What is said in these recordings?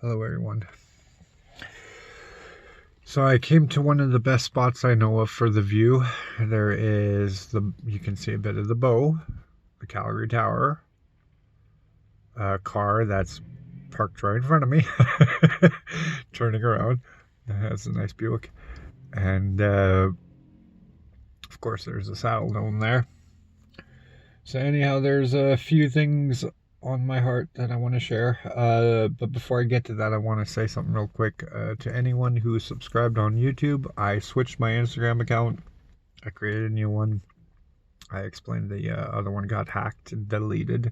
Hello everyone. So I came to one of the best spots I know of for the view. You can see a bit of the bow, the Calgary Tower, a car that's parked right in front of me, turning around. That's a nice Buick. And of course there's a Saddle Dome there. So anyhow, there's a few things on my heart that I want to share. But before I get to that, I want to say something real quick. To anyone who is subscribed on YouTube, I switched my Instagram account. I created a new one. I explained the other one got hacked and deleted.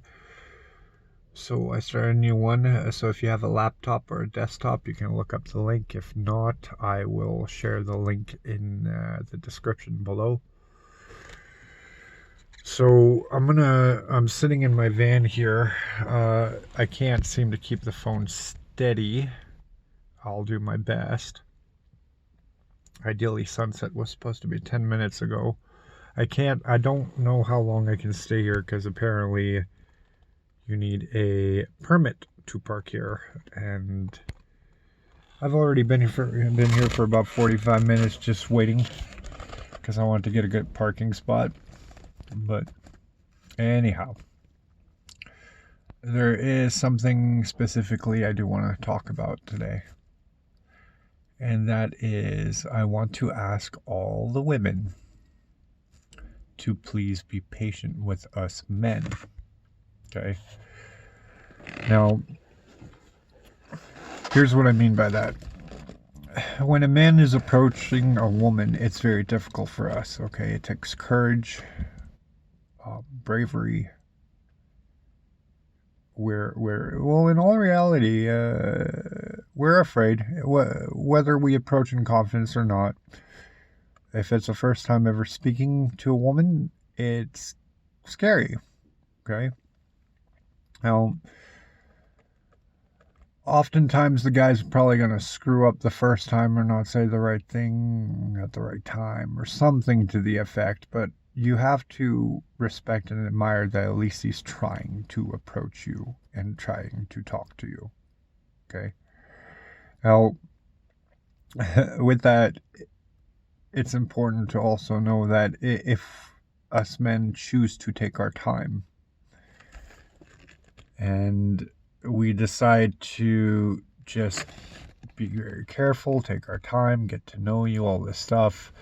So I started a new one. So if you have a laptop or a desktop, you can look up the link. If not, I will share the link in the description below. So I'm sitting in my van here. I can't seem to keep the phone steady. I'll do my best. Ideally, sunset was supposed to be 10 minutes ago. I don't know how long I can stay here because apparently you need a permit to park here. And I've already been here for about 45 minutes just waiting because I wanted to get a good parking spot. But anyhow, there is something specifically I do want to talk about today. And that is, I want to ask all the women to please be patient with us men. Okay? Now, here's what I mean by that. When a man is approaching a woman, it's very difficult for us. Okay? It takes courage, bravery. Well, in all reality, we're afraid, whether we approach in confidence or not. If it's the first time ever speaking to a woman, it's scary. Okay? Now, oftentimes the guy's probably going to screw up the first time or not say the right thing at the right time or something to the effect, but you have to respect and admire that at least he's trying to approach you and trying to talk to you. Okay? Now, with that, it's important to also know that if us men choose to take our time and we decide to just be very careful, take our time, get to know you, all this stuff,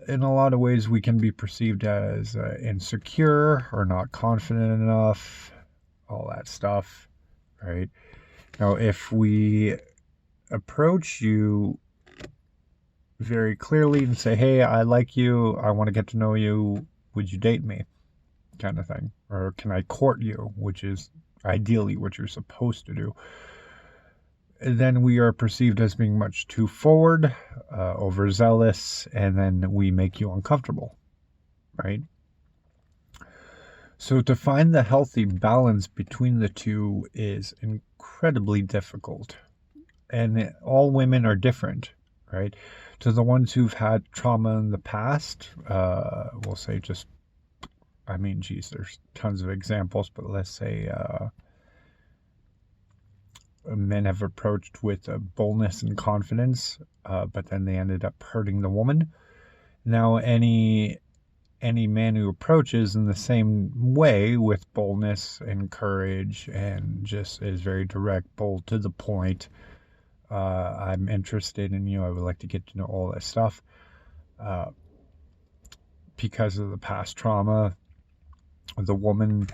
in a lot of ways we can be perceived as insecure or not confident enough, all that stuff, right? Now, if we approach you very clearly and say, hey, I like you, I want to get to know you, would you date me? Kind of thing. Or can I court you, which is ideally what you're supposed to do. Then we are perceived as being much too forward, overzealous, and then we make you uncomfortable, right? So to find the healthy balance between the two is incredibly difficult. And all women are different, right? To the ones who've had trauma in the past, we'll say there's tons of examples, but let's say men have approached with boldness and confidence, but then they ended up hurting the woman. Now, any man who approaches in the same way with boldness and courage and just is very direct, bold, to the point, I'm interested in you, I would like to get to know all that stuff, because of the past trauma, the woman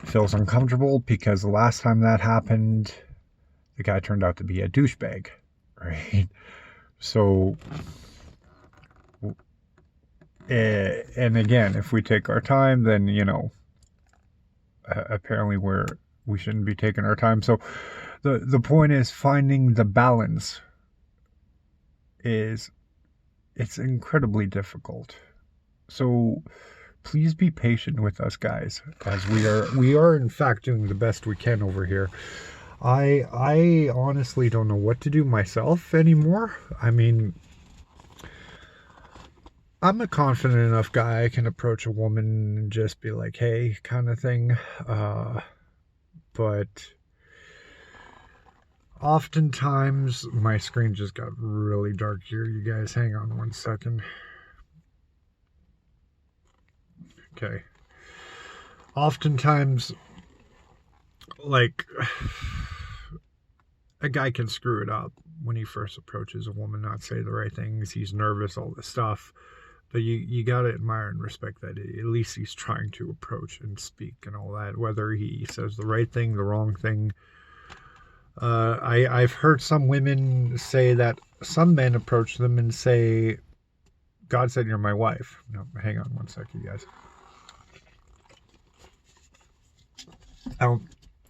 feels uncomfortable because the last time that happened, the guy turned out to be a douchebag, right? So, and again, if we take our time, then, apparently we shouldn't be taking our time. So the point is finding the balance it's incredibly difficult. So please be patient with us, guys, as we are in fact doing the best we can over here. I honestly don't know what to do myself anymore. I mean, I'm a confident enough guy. I can approach a woman and just be like, hey, kind of thing. But oftentimes, my screen just got really dark here. You guys, hang on one second. Okay. Oftentimes, like, a guy can screw it up when he first approaches a woman, not say the right things. He's nervous, all this stuff. But you gotta admire and respect that at least he's trying to approach and speak and all that. Whether he says the right thing, the wrong thing. I've heard some women say that some men approach them and say, "God said you're my wife." No, hang on one second, you guys.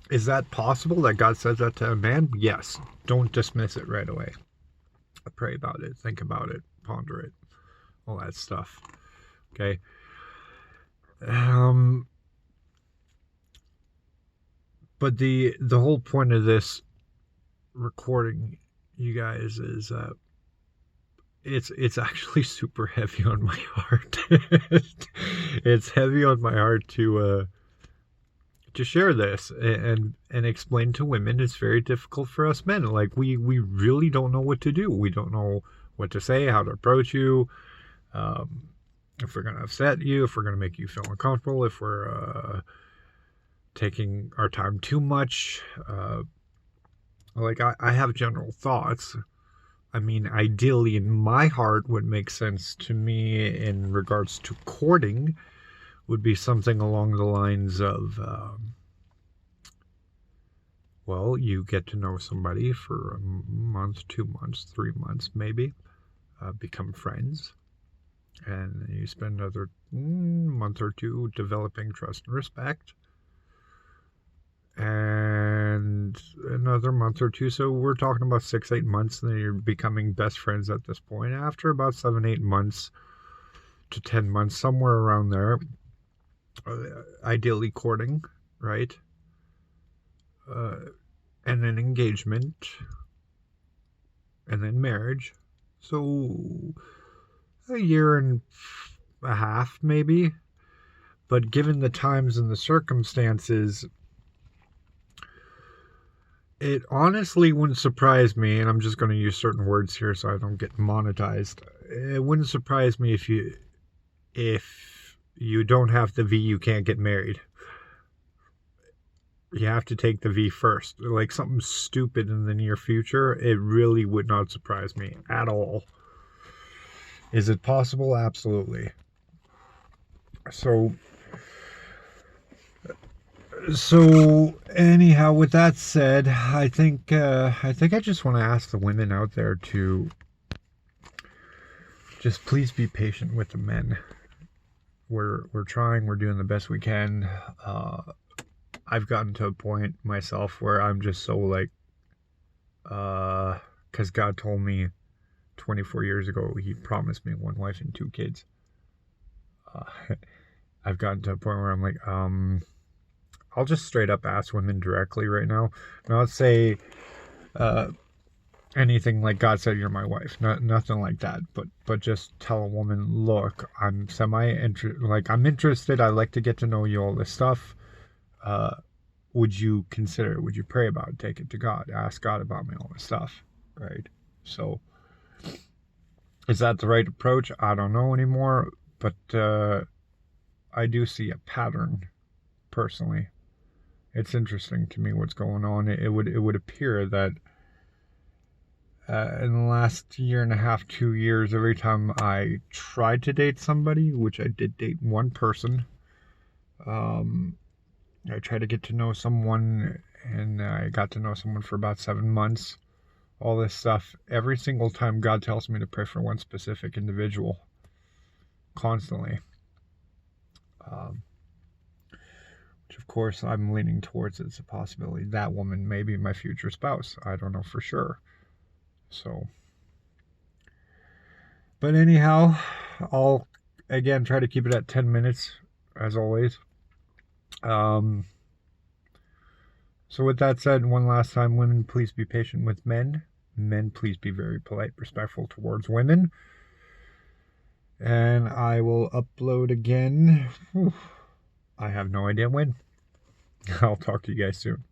Is that possible that God says that to a man? Yes. Don't dismiss it right away. Pray about it. Think about it. Ponder it. All that stuff. Okay. But the whole point of this recording, you guys, is it's actually super heavy on my heart. It's heavy on my heart to share this and explain to women. It's very difficult for us men. Like we really don't know what to do. We don't know what to say, how to approach you. If we're going to upset you, if we're going to make you feel uncomfortable, if we're taking our time too much. Like I have general thoughts. I mean, ideally in my heart, what makes sense to me in regards to courting would be something along the lines of, well, you get to know somebody for a month, 2 months, 3 months, maybe, become friends. And you spend another month or two developing trust and respect. And another month or two. So we're talking about 6-8 months. And then you're becoming best friends at this point. After about 7-8 months to 10 months, somewhere around there. Ideally courting, right? And then engagement. And then marriage. So a year and a half, maybe. But given the times and the circumstances, it honestly wouldn't surprise me, and I'm just going to use certain words here so I don't get monetized. It wouldn't surprise me if you don't have the V, you can't get married. You have to take the V first. Like something stupid in the near future, it really would not surprise me at all. Is it possible? Absolutely. So anyhow, with that said, I think I just want to ask the women out there to just please be patient with the men. We're trying, we're doing the best we can. I've gotten to a point myself where I'm just so like, because God told me 24 years ago, he promised me 1 wife and 2 kids. I've gotten to a point where I'm like, I'll just straight up ask women directly right now. Not say anything like God said you're my wife. Nothing like that. But just tell a woman, look, I'm I'm interested. I like to get to know you, all this stuff. Would you consider it? Would you pray about it? Take it to God. Ask God about me, all this stuff. Right? So, is that the right approach? I don't know anymore. But I do see a pattern, personally. It's interesting to me what's going on. It would appear that in the last year and a half, 2 years, every time I tried to date somebody, which I did date one person, I tried to get to know someone, and I got to know someone for about 7 months. All this stuff. Every single time God tells me to pray for one specific individual. Constantly. Which of course I'm leaning towards it's a possibility. That woman may be my future spouse. I don't know for sure. So. But anyhow, I'll again try to keep it at 10 minutes, as always. So with that said, one last time, women, please be patient with men. Men, please be very polite, respectful towards women. And I will upload again. I have no idea when. I'll talk to you guys soon.